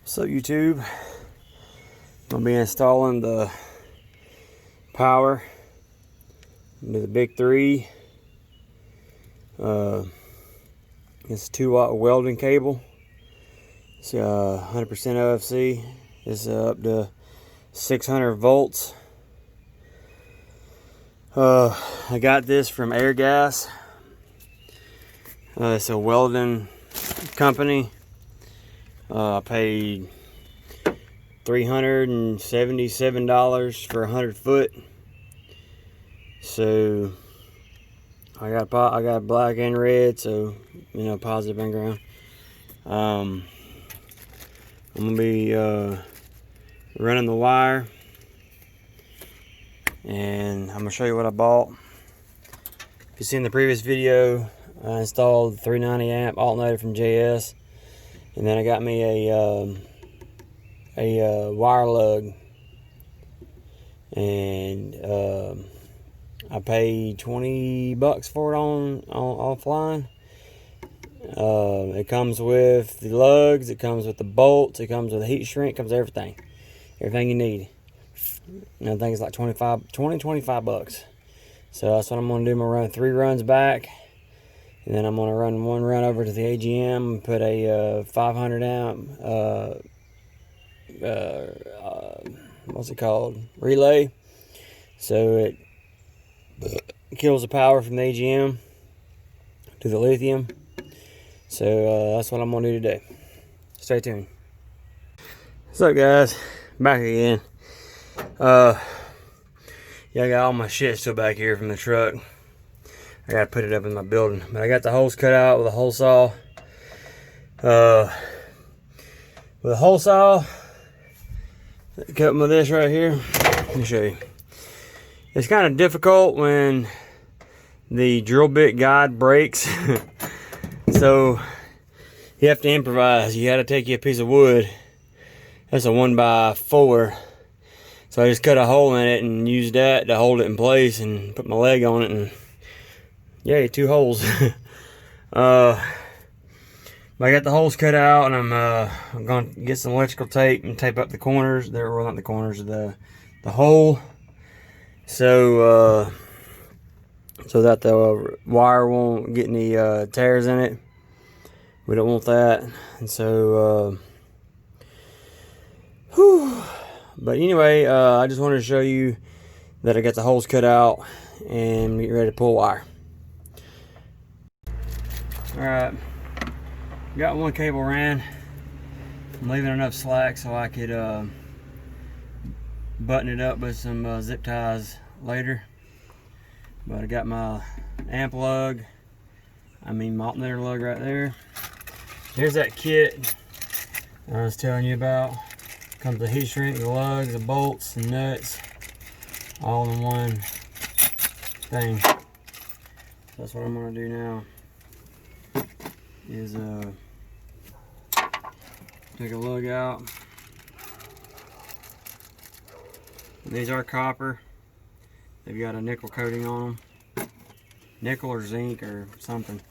So YouTube, I'm gonna be installing the power into the big 3. It's a 2-watt welding cable. It's 100% OFC. It's up to 600 volts. I got this from Airgas. It's a welding company. I paid $377 for 100 foot. So I got black and red, so you know, positive and ground. I'm gonna be running the wire, and I'm gonna show you what I bought. If you've seen the previous video, I installed the 390 amp alternator from JS, and then I got me a wire lug, and I paid $20 for it on offline. It comes with the lugs, it comes with the bolts, it comes with the heat shrink, it comes with everything you need. And I think it's like 25 bucks. So that's what I'm gonna do. I'm gonna run 3 runs back, and then I'm gonna run 1 run over to the AGM and put a 500 amp what's it called, relay, so it kills the power from the AGM to the lithium. So that's what I'm gonna do today. Stay tuned. What's up, guys? Back again. Yeah, I got all my shit still back here from the truck. I gotta put it up in my building, but I got the holes cut out with a hole saw. With a hole saw, cutting with this right here. Let me show you. It's kind of difficult when the drill bit guide breaks. So you have to improvise. You gotta take you a piece of wood. That's a 1x4. So I just cut a hole in it and used that to hold it in place and put my leg on it, and yay, 2 holes. But I got the holes cut out, and I'm gonna get some electrical tape and tape up the corners. Well, not the corners, the hole. So that the wire won't get any tears in it. We don't want that. And so but anyway, I just wanted to show you that I got the holes cut out and get ready to pull wire. Alright, got 1 cable ran. I'm leaving enough slack so I could button it up with some zip ties later. But I got my amp lug, my alternator lug right there. Here's that kit I was telling you about. Comes the heat shrink, the lugs, the bolts, and nuts, all in one thing. So that's what I'm gonna do now. Is take a lug out. These are copper. They've got a nickel coating on them. Nickel or zinc or something.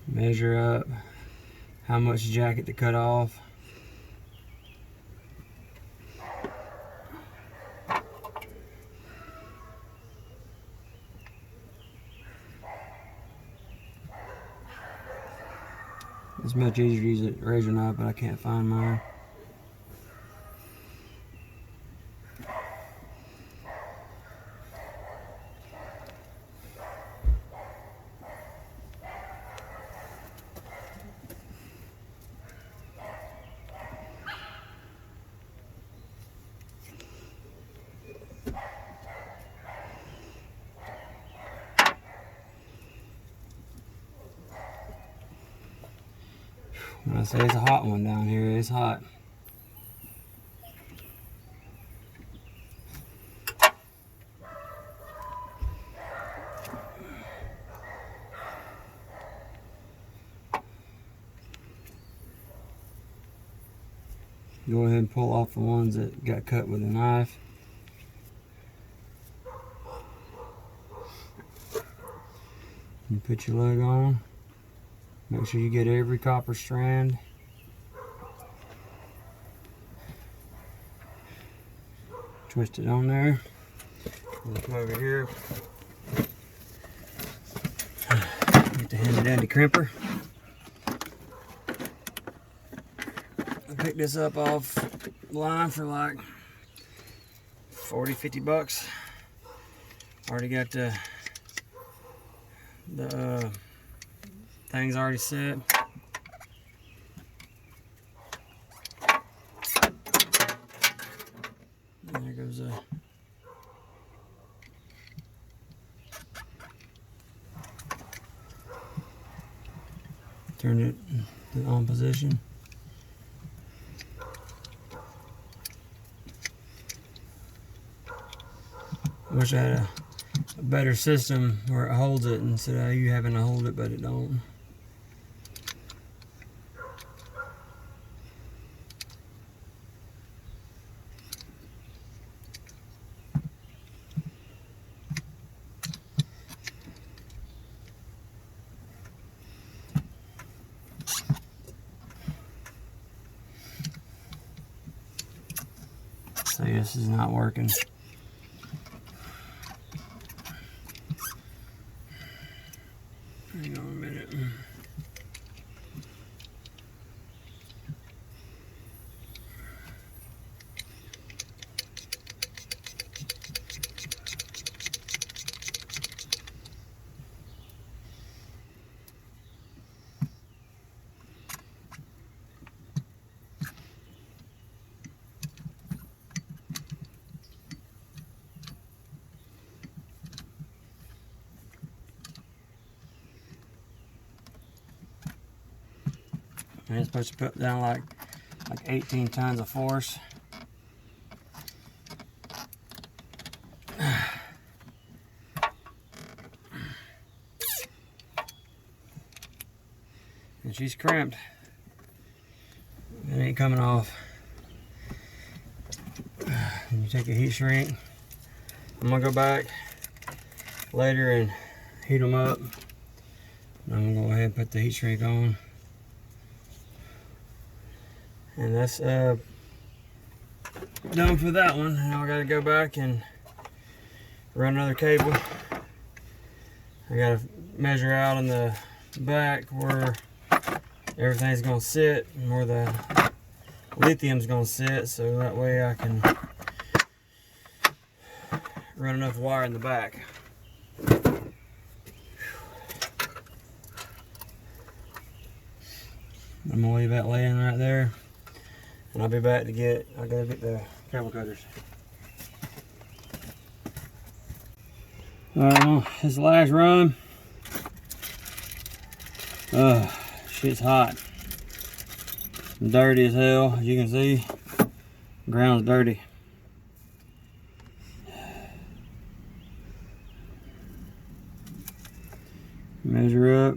Measure up how much jacket to cut off. It's much easier to use a razor knife, but I can't find mine. When I say it's a hot one down here, it's hot. Go ahead and pull off the ones that got cut with a knife. And put your lug on. Make sure you get every copper strand. Twist it on there. And come over here. Get the handy dandy crimper. I picked this up off line for like 40-50 bucks. Already got the things already set. And there goes a turn it to on position. I wish I had a better system where it holds it instead of you having to hold it, but it don't. So this is not working. Hang on a minute. And it's supposed to put down like 18 tons of force. And she's crimped. It ain't coming off. And you take a heat shrink. I'm gonna go back later and heat them up. I'm gonna go ahead and put the heat shrink on. And that's done for that one. Now I gotta go back and run another cable. I gotta measure out on the back where everything's gonna sit and where the lithium's gonna sit, so that way I can run enough wire in the back. I'm gonna leave that laying right there. And I'll be back to I gotta get the cable cutters. Alright, this is the last run. Shit's hot. Dirty as hell, as you can see. The ground's dirty. Measure up.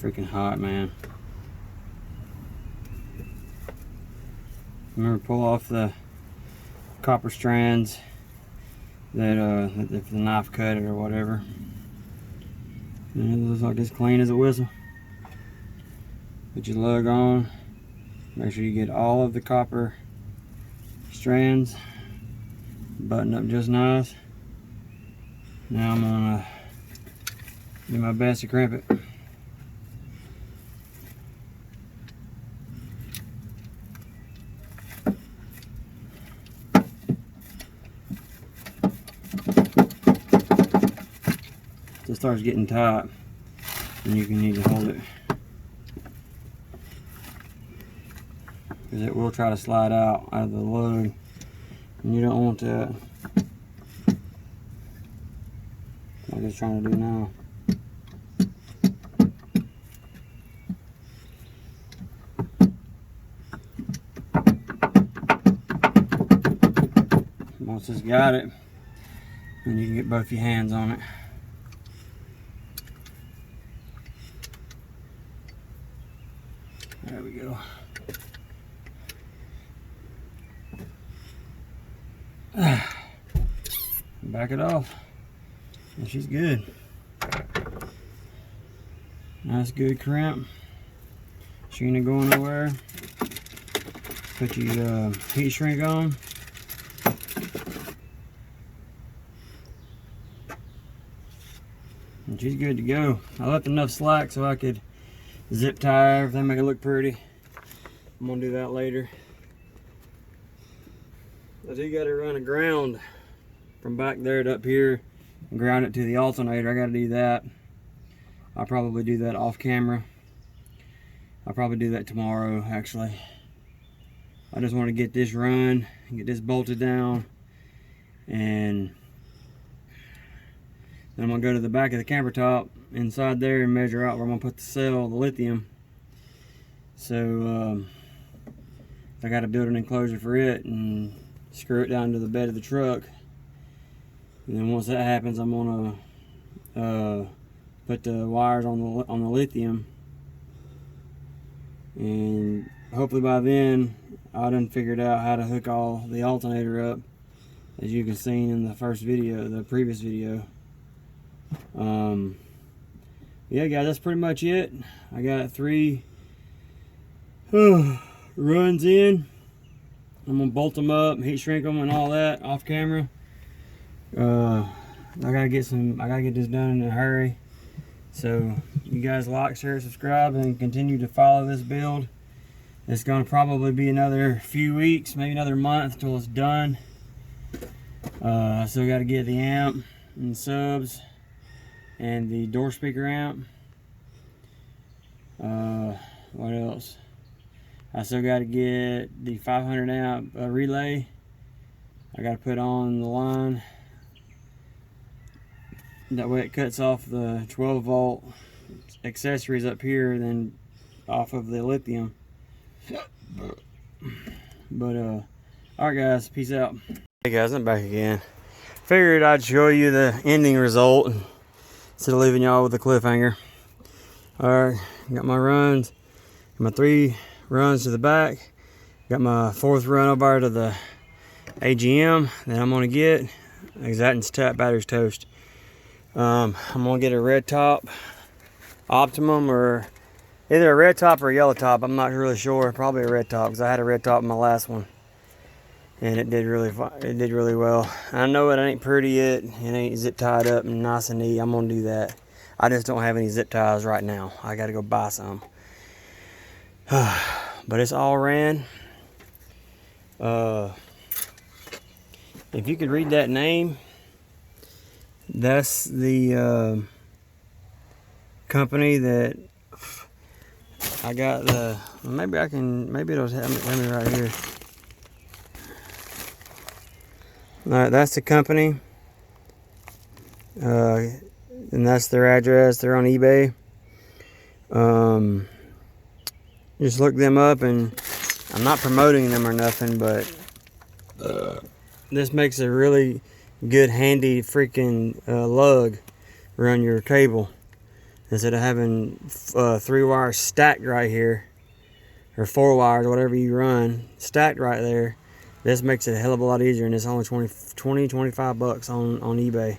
Freaking hot, man. Remember, pull off the copper strands that if the knife cut it or whatever. And it looks like it's clean as a whistle. Put your lug on. Make sure you get all of the copper strands buttoned up just nice. Now I'm gonna do my best to crimp it. It starts getting tight, and you can need to hold it. because it will try to slide out of the load, and you don't want that. Like it's trying to do now. Once it's got it, then you can get both your hands on it. There we go. Back it off, and she's good. Nice good crimp. She ain't going nowhere. Put your heat shrink on. And she's good to go. I left enough slack so I could zip tie everything, make it look pretty. I'm gonna do that later. I do gotta run a ground from back there to up here and ground it to the alternator. I gotta do that. I'll probably do that off camera. I'll probably do that tomorrow, actually. I just want to get this run and get this bolted down, and then I'm gonna go to the back of the camper top inside there and measure out where I'm gonna put the cell, the lithium. So I gotta build an enclosure for it and screw it down to the bed of the truck. And then once that happens, I'm gonna put the wires on the lithium, and hopefully by then I done figured out how to hook all the alternator up, as you can see in the first video, the previous video. Yeah guys, that's pretty much it. I got 3 runs in. I'm gonna bolt them up, heat shrink them and all that off camera. I gotta get this done in a hurry. So you guys like, share, subscribe, and continue to follow this build. It's gonna probably be another few weeks, maybe another month till it's done. So we gotta get the amp and subs and the door speaker amp. What else? I still got to get the 500 amp relay. I got to put on the line. That way it cuts off the 12 volt accessories up here, then off of the lithium. But alright guys, peace out. Hey guys, I'm back again. Figured I'd show you the ending result instead of leaving y'all with a cliffhanger. Alright, got my runs, got my 3 runs to the back, got my 4th run over to the AGM that I'm gonna get. Exactance tap, batteries toast. I'm gonna get a red top Optimum, or either a red top or a yellow top. I'm not really sure. Probably a red top, because I had a red top in my last one, and it did really well. I know it ain't pretty yet. It ain't zip tied up and nice and neat. I'm gonna do that. I just don't have any zip ties right now. I gotta go buy some. But it's all ran. If you could read that name, that's the company that I got the, maybe it'll have me right here. Alright, that's the company. And that's their address. They're on eBay. Just look them up, and I'm not promoting them or nothing, but this makes a really good handy freaking lug around your cable, instead of having 3 wires stacked right here, or 4 wires, whatever you run, stacked right there. This makes it a hell of a lot easier, and it's only 25 bucks on eBay.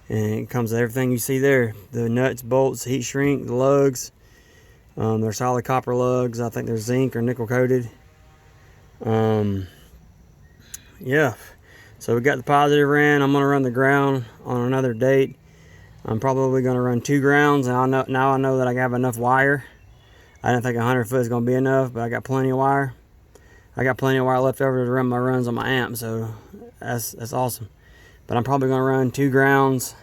And it comes with everything you see there: the nuts, bolts, heat shrink, the lugs. They're solid copper lugs. I think they're zinc or nickel coated. Yeah, so we got the positive ran. I'm gonna run the ground on another date. I'm probably gonna run 2 grounds, and now I know that I have enough wire. I didn't think 100 foot is gonna be enough, but I got plenty of wire. I got plenty of wire left over to run my runs on my amp, so that's awesome. But I'm probably gonna run 2 grounds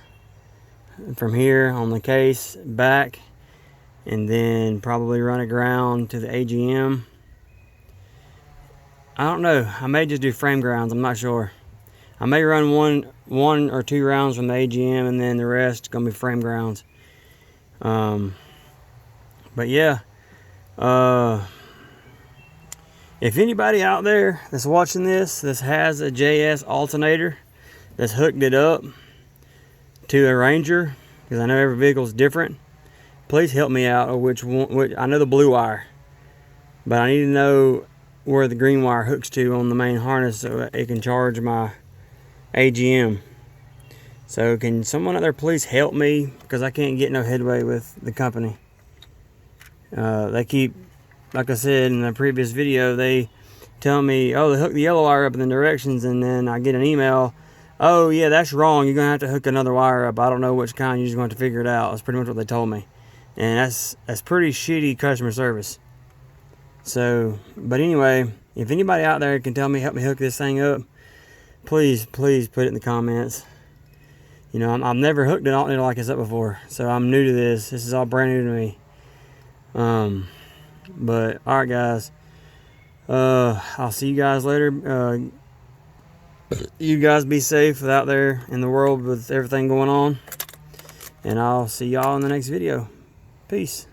from here on the case back, and then probably run a ground to the AGM. I don't know. I may just do frame grounds. I'm not sure. I may run one or two rounds from the AGM, and then the rest gonna be frame grounds. But yeah, if anybody out there that's watching this has a JS alternator that's hooked it up to a Ranger, because I know every vehicle is different, please help me out. Or which one? I know the blue wire, but I need to know where the green wire hooks to on the main harness so it can charge my AGM. So can someone out there please help me, because I can't get no headway with the company. They keep, like I said in the previous video, they tell me, oh, they hook the yellow wire up in the directions, and then I get an email, oh yeah, that's wrong, you're gonna have to hook another wire up, I don't know which kind, you're just going to figure it out. That's pretty much what they told me, and that's pretty shitty customer service. So, but anyway, if anybody out there can help me hook this thing up, please put it in the comments. You know, I've never hooked an alternator like this up before, so I'm new to this. This is all brand new to me. But alright guys, I'll see you guys later. You guys be safe out there in the world with everything going on, and I'll see y'all in the next video. Peace.